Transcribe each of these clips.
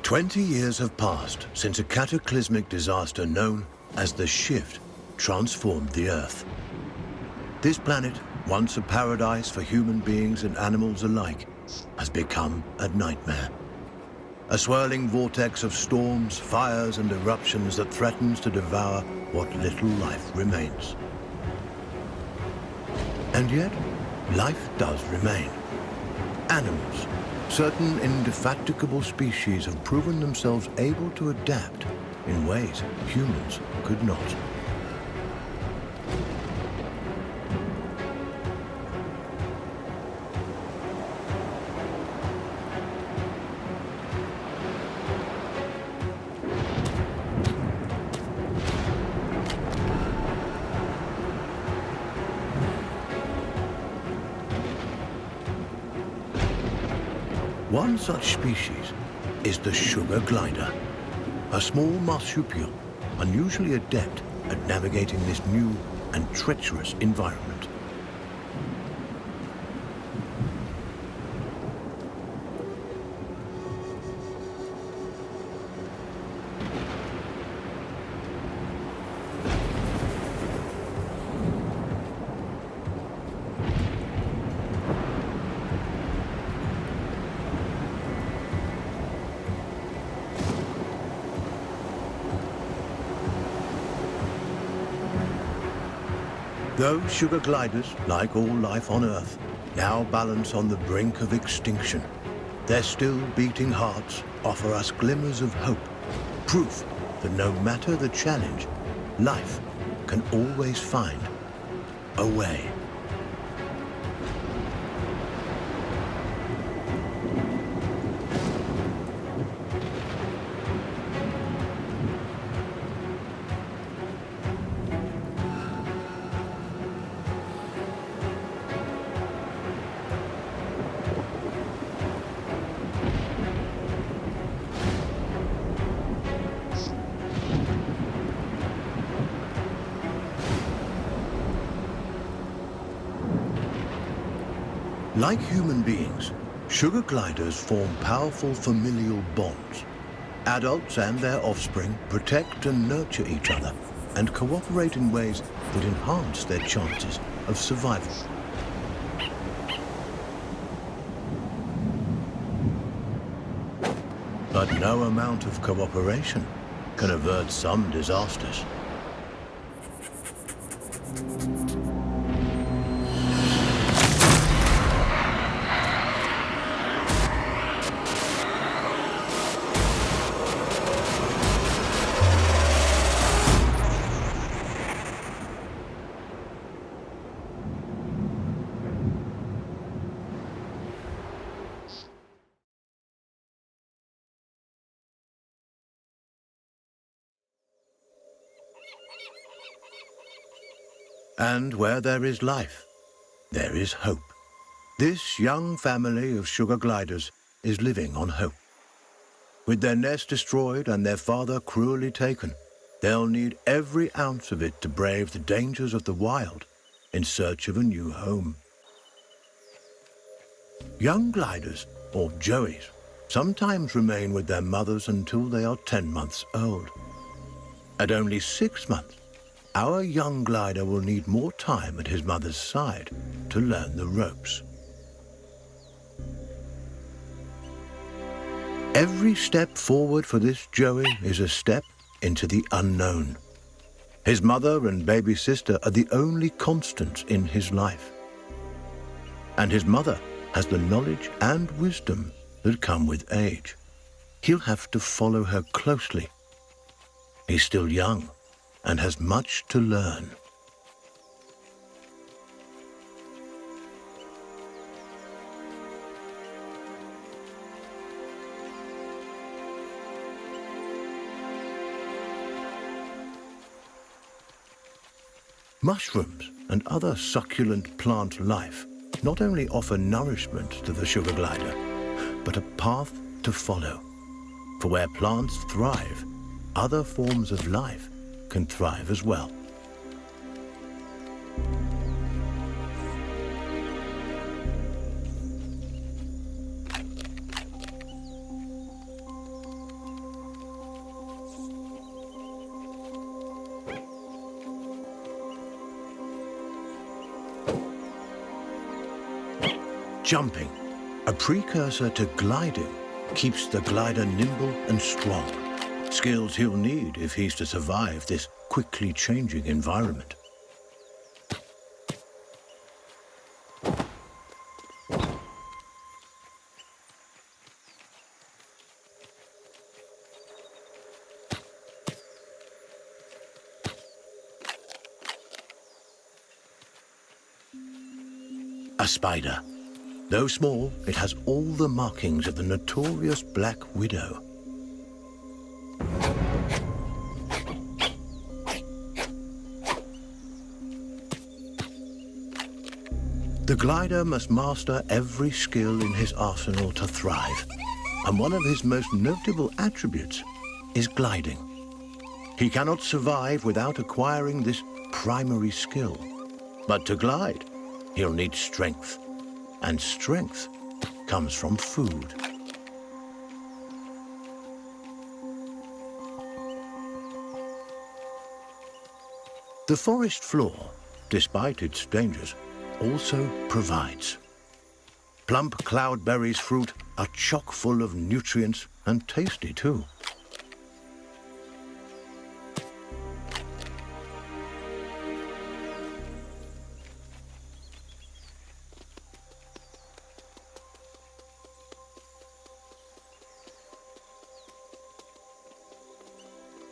20 years have passed since a cataclysmic disaster known as the Shift transformed the Earth. This planet, once a paradise for human beings and animals alike, has become a nightmare. A swirling vortex of storms, fires, and eruptions that threatens to devour what little life remains. And yet, life does remain. Animals, certain indefatigable species have proven themselves able to adapt in ways humans could not. One such species is the sugar glider, a small marsupial unusually adept at navigating this new and treacherous environment. Those sugar gliders, like all life on Earth, now balance on the brink of extinction. Their still beating hearts offer us glimmers of hope, proof that no matter the challenge, life can always find a way. Like human beings, sugar gliders form powerful familial bonds. Adults and their offspring protect and nurture each other and cooperate in ways that enhance their chances of survival. But no amount of cooperation can avert some disasters. And where there is life, there is hope. This young family of sugar gliders is living on hope. With their nest destroyed and their father cruelly taken, they'll need every ounce of it to brave the dangers of the wild in search of a new home. Young gliders, or joeys, sometimes remain with their mothers until they are 10 months old. At only 6 months, our young glider will need more time at his mother's side to learn the ropes. Every step forward for this joey is a step into the unknown. His mother and baby sister are the only constants in his life. And his mother has the knowledge and wisdom that come with age. He'll have to follow her closely. He's still young and has much to learn. Mushrooms and other succulent plant life not only offer nourishment to the sugar glider, but a path to follow. For where plants thrive, other forms of life can thrive as well. Jumping, a precursor to gliding, keeps the glider nimble and strong. Skills he'll need if he's to survive this quickly changing environment. A spider. Though small, it has all the markings of the notorious Black Widow. The glider must master every skill in his arsenal to thrive, and one of his most notable attributes is gliding. He cannot survive without acquiring this primary skill. But to glide, he'll need strength, and strength comes from food. The forest floor, despite its dangers, also provides. Plump cloudberries fruit are chock full of nutrients and tasty too.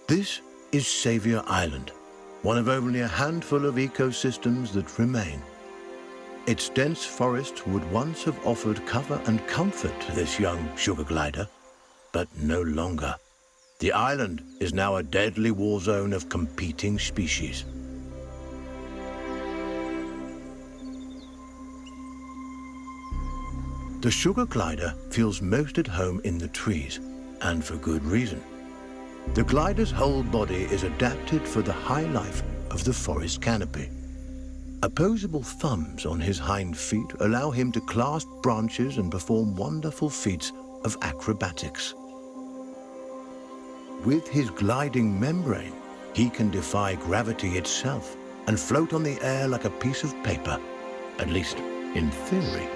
This is Saviour Island, one of only a handful of ecosystems that remain. Its dense forest would once have offered cover and comfort to this young sugar glider, but no longer. The island is now a deadly war zone of competing species. The sugar glider feels most at home in the trees, and for good reason. The glider's whole body is adapted for the high life of the forest canopy. Opposable thumbs on his hind feet allow him to clasp branches and perform wonderful feats of acrobatics. With his gliding membrane, he can defy gravity itself and float on the air like a piece of paper, at least in theory.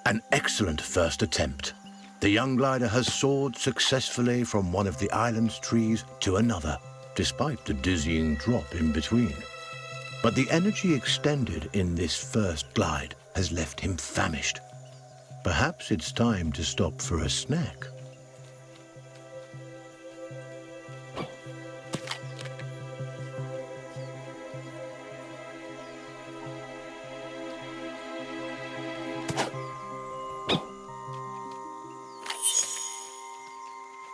An excellent first attempt. The young glider has soared successfully from one of the island's trees to another, despite the dizzying drop in between. But the energy extended in this first glide has left him famished. Perhaps it's time to stop for a snack.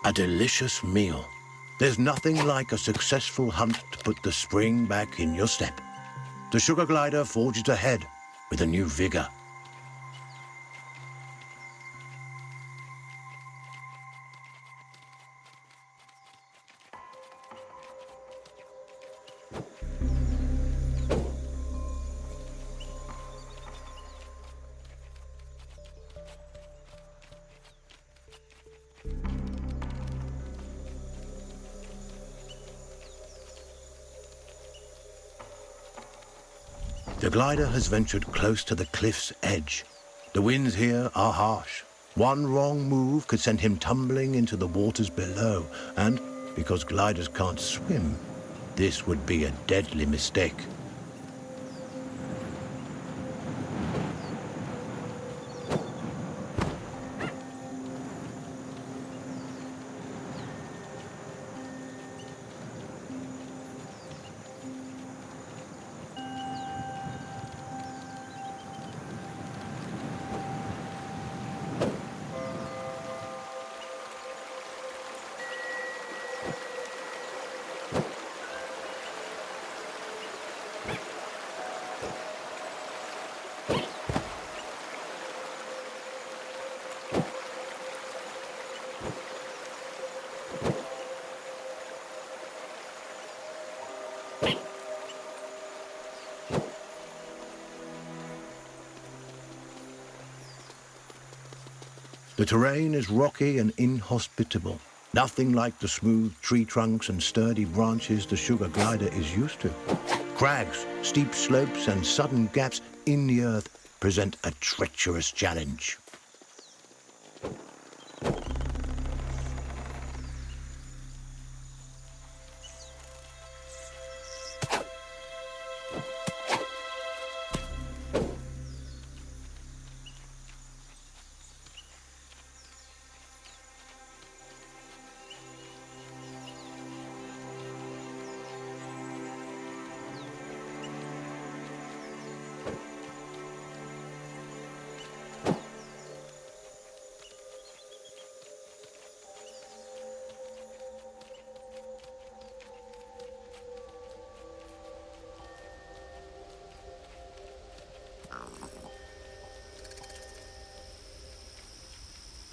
A delicious meal. There's nothing like a successful hunt to put the spring back in your step. The sugar glider forges ahead with a new vigor. The glider has ventured close to the cliff's edge. The winds here are harsh. One wrong move could send him tumbling into the waters below, and because gliders can't swim, this would be a deadly mistake. The terrain is rocky and inhospitable, nothing like the smooth tree trunks and sturdy branches the sugar glider is used to. Crags, steep slopes, and sudden gaps in the earth present a treacherous challenge.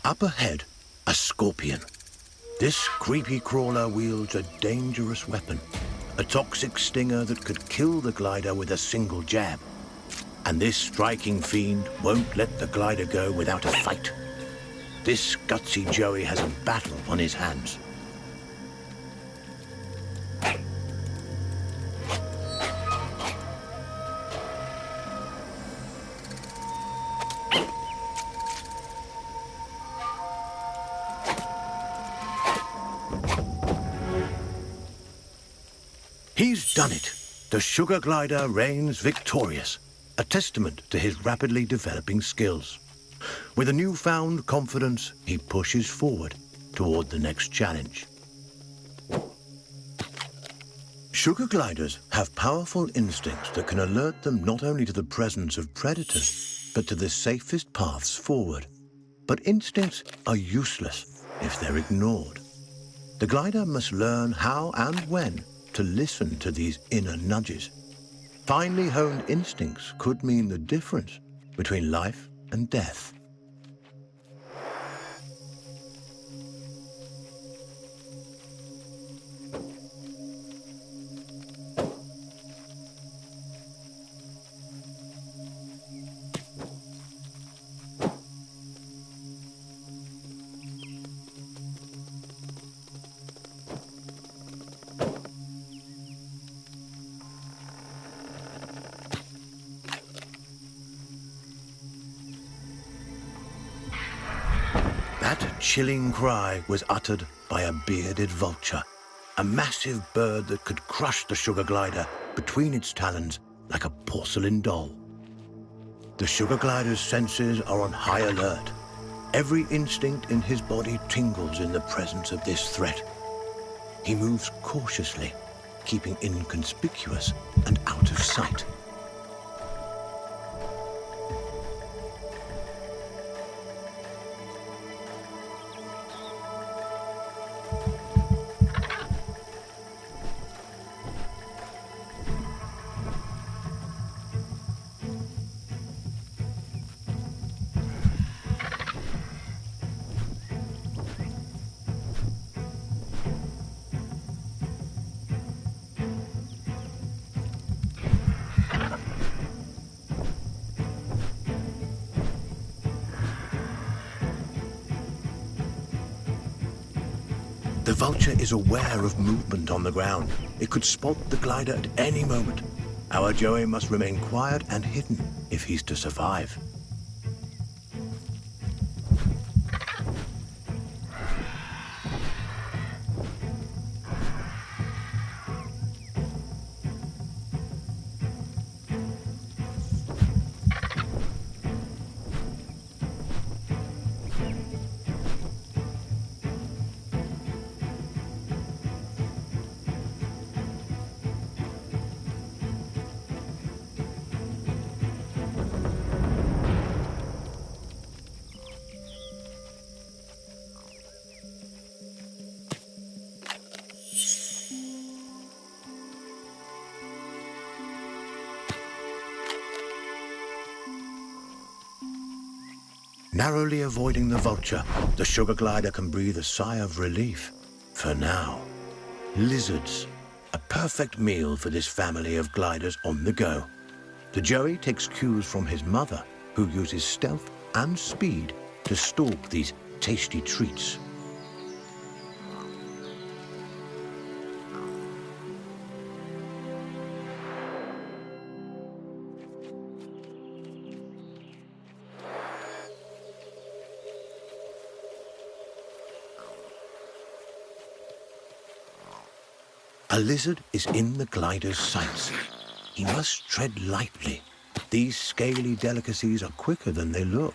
Up ahead, a scorpion. This creepy crawler wields a dangerous weapon, a toxic stinger that could kill the glider with a single jab. And this striking fiend won't let the glider go without a fight. This gutsy Joey has a battle on his hands. He's done it. The sugar glider reigns victorious, a testament to his rapidly developing skills. With a newfound confidence, he pushes forward toward the next challenge. Sugar gliders have powerful instincts that can alert them not only to the presence of predators, but to the safest paths forward. But instincts are useless if they're ignored. The glider must learn how and when to listen to these inner nudges. Finely honed instincts could mean the difference between life and death. That chilling cry was uttered by a bearded vulture, a massive bird that could crush the sugar glider between its talons like a porcelain doll. The sugar glider's senses are on high alert. Every instinct in his body tingles in the presence of this threat. He moves cautiously, keeping inconspicuous and out of sight. The vulture is aware of movement on the ground. It could spot the glider at any moment. Our Joey must remain quiet and hidden if he's to survive. Narrowly avoiding the vulture, the sugar glider can breathe a sigh of relief. For now. Lizards. A perfect meal for this family of gliders on the go. The Joey takes cues from his mother, who uses stealth and speed to stalk these tasty treats. A lizard is in the glider's sights. He must tread lightly. These scaly delicacies are quicker than they look.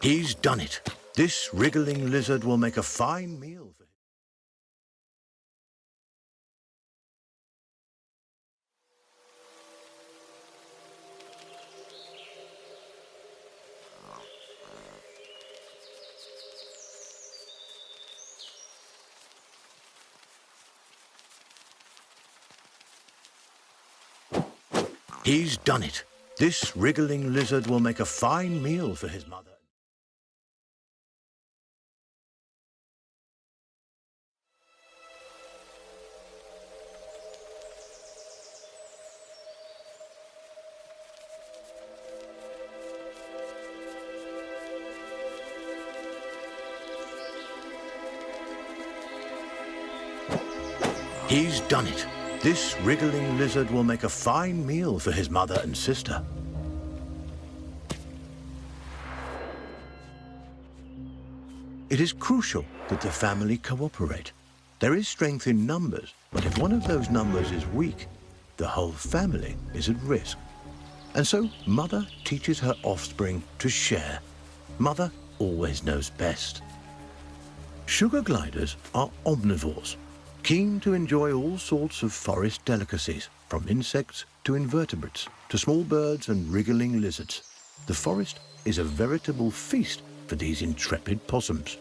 He's done it. This wriggling lizard will make a fine meal for him. He's done it. This wriggling lizard will make a fine meal for his mother. He's done it. This wriggling lizard will make a fine meal for his mother and sister. It is crucial that the family cooperate. There is strength in numbers, but if one of those numbers is weak, the whole family is at risk. And so Mother teaches her offspring to share. Mother always knows best. Sugar gliders are omnivores, keen to enjoy all sorts of forest delicacies, from insects to invertebrates, to small birds and wriggling lizards. The forest is a veritable feast for these intrepid possums.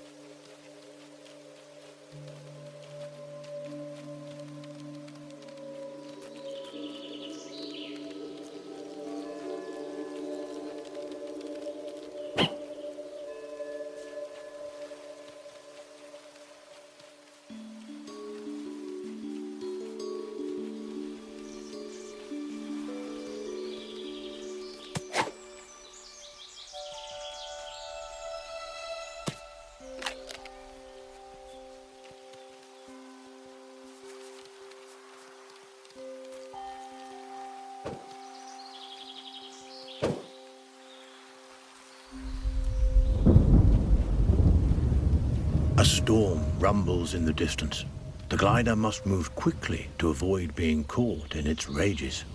A storm rumbles in the distance. The glider must move quickly to avoid being caught in its rages.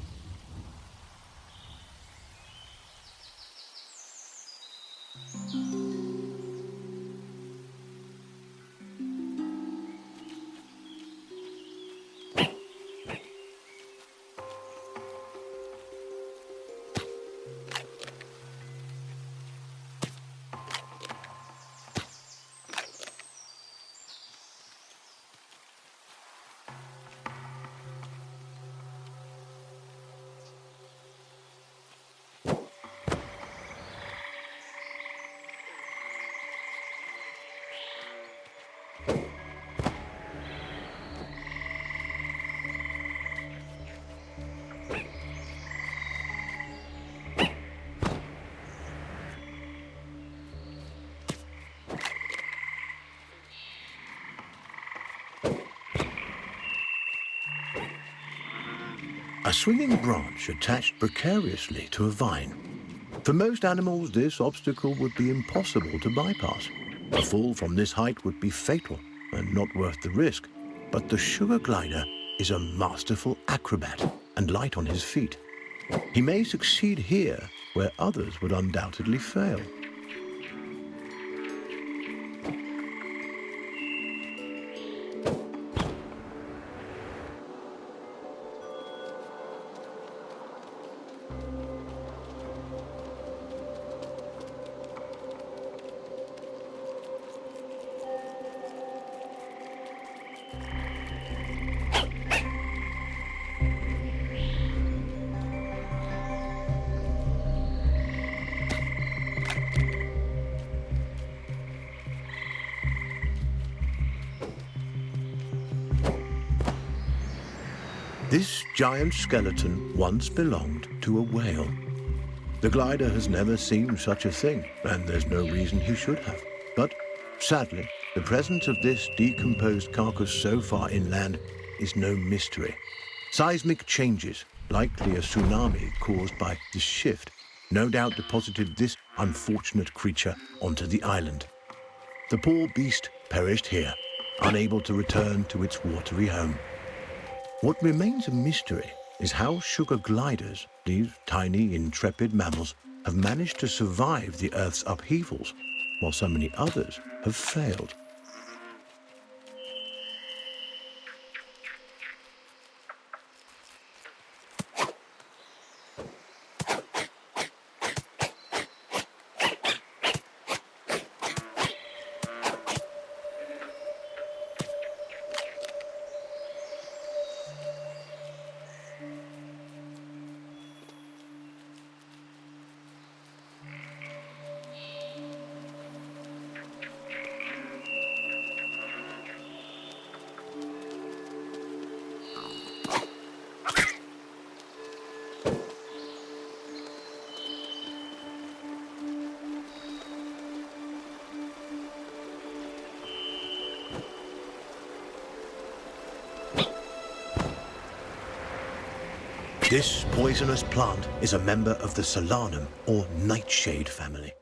A swinging branch attached precariously to a vine. For most animals, this obstacle would be impossible to bypass. A fall from this height would be fatal and not worth the risk. But the sugar glider is a masterful acrobat and light on his feet. He may succeed here where others would undoubtedly fail. This giant skeleton once belonged to a whale. The glider has never seen such a thing, and there's no reason he should have. But sadly, the presence of this decomposed carcass so far inland is no mystery. Seismic changes, likely a tsunami caused by this shift, no doubt deposited this unfortunate creature onto the island. The poor beast perished here, unable to return to its watery home. What remains a mystery is how sugar gliders, these tiny, intrepid mammals, have managed to survive the Earth's upheavals, while so many others have failed. This poisonous plant is a member of the solanum, or nightshade family.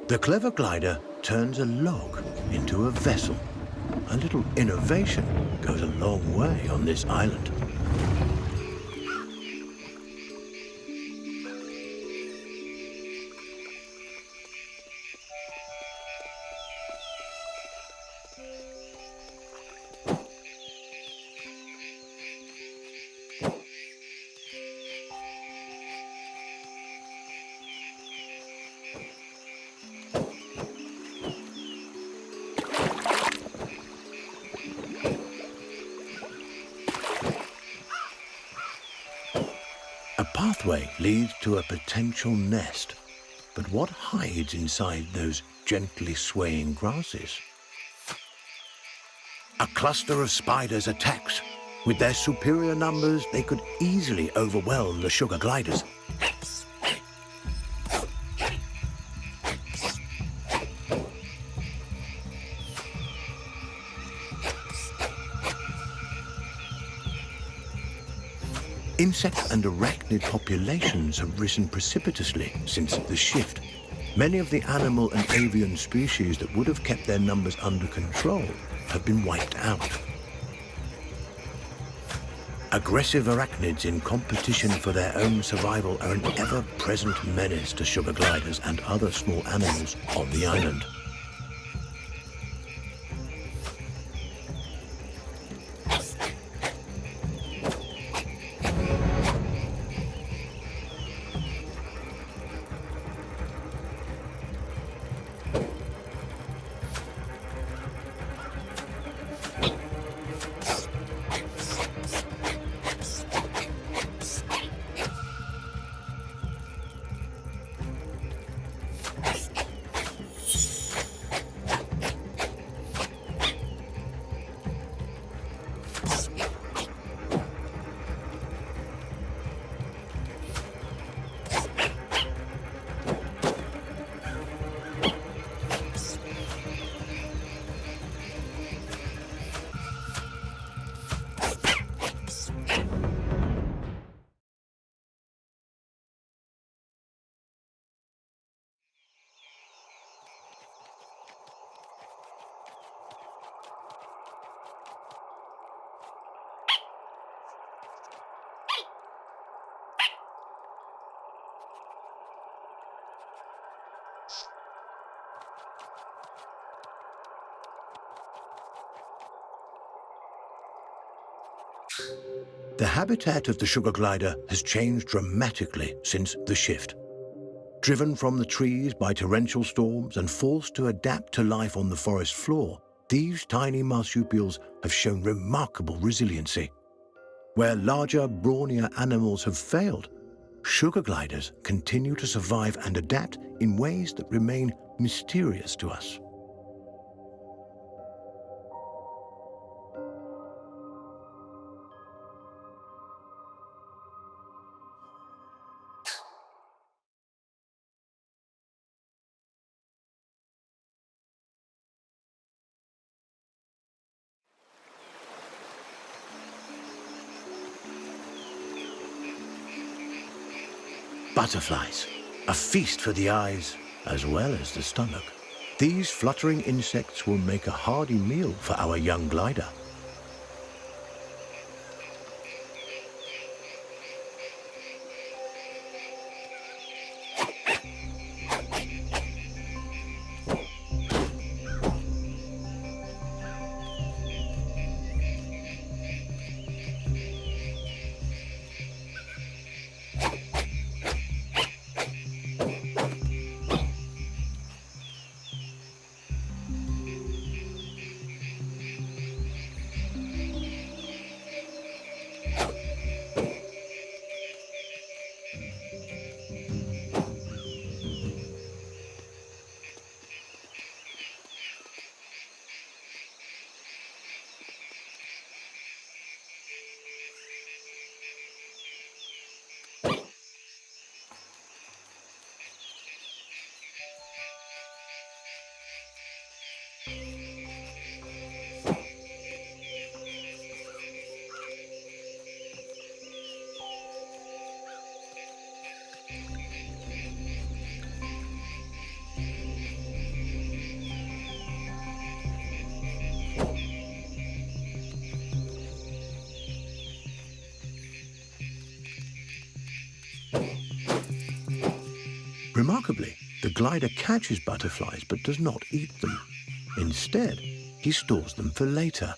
The clever glider turns a log into a vessel. A little innovation goes a long way on this island. A pathway leads to a potential nest, but what hides inside those gently swaying grasses? A cluster of spiders attacks. With their superior numbers, they could easily overwhelm the sugar gliders. Insect and arachnid populations have risen precipitously since the shift. Many of the animal and avian species that would have kept their numbers under control have been wiped out. Aggressive arachnids in competition for their own survival are an ever-present menace to sugar gliders and other small animals on the island. The habitat of the sugar glider has changed dramatically since the shift. Driven from the trees by torrential storms and forced to adapt to life on the forest floor, these tiny marsupials have shown remarkable resiliency. Where larger, brawnier animals have failed, sugar gliders continue to survive and adapt in ways that remain mysterious to us. Butterflies, a feast for the eyes as well as the stomach. These fluttering insects will make a hearty meal for our young glider. Remarkably, the glider catches butterflies but does not eat them. Instead, he stores them for later.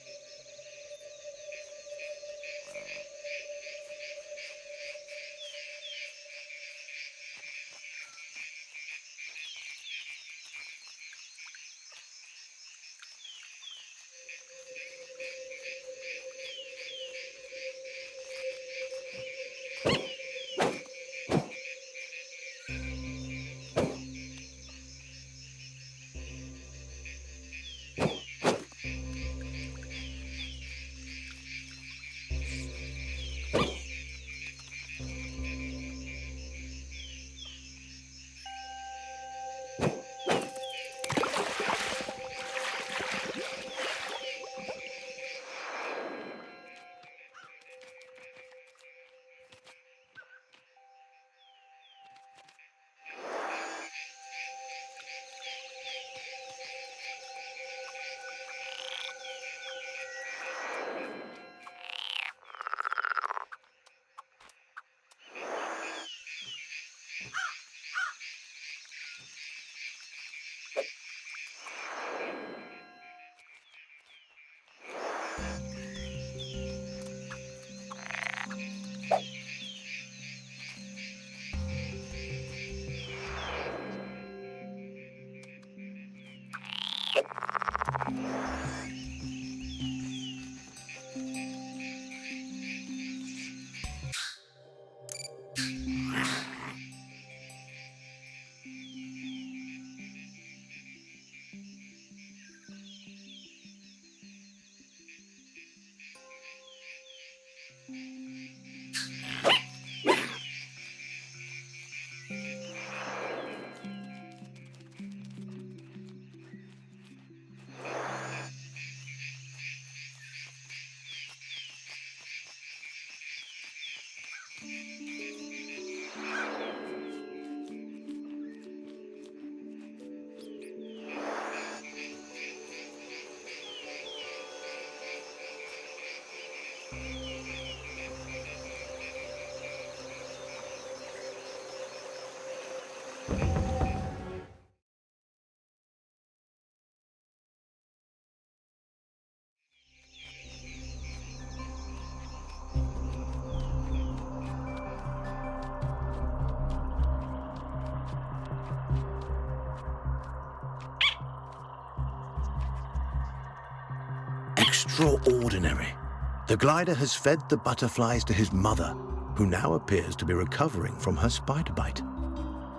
extraordinary. The glider has fed the butterflies to his mother, who now appears to be recovering from her spider bite.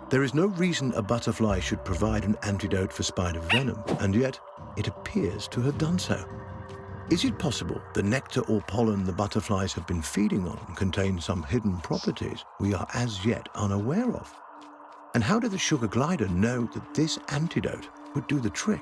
There is no reason a butterfly should provide an antidote for spider venom, and yet it appears to have done so. Is it possible the nectar or pollen the butterflies have been feeding on contains some hidden properties we are as yet unaware of? And how did the sugar glider know that this antidote would do the trick?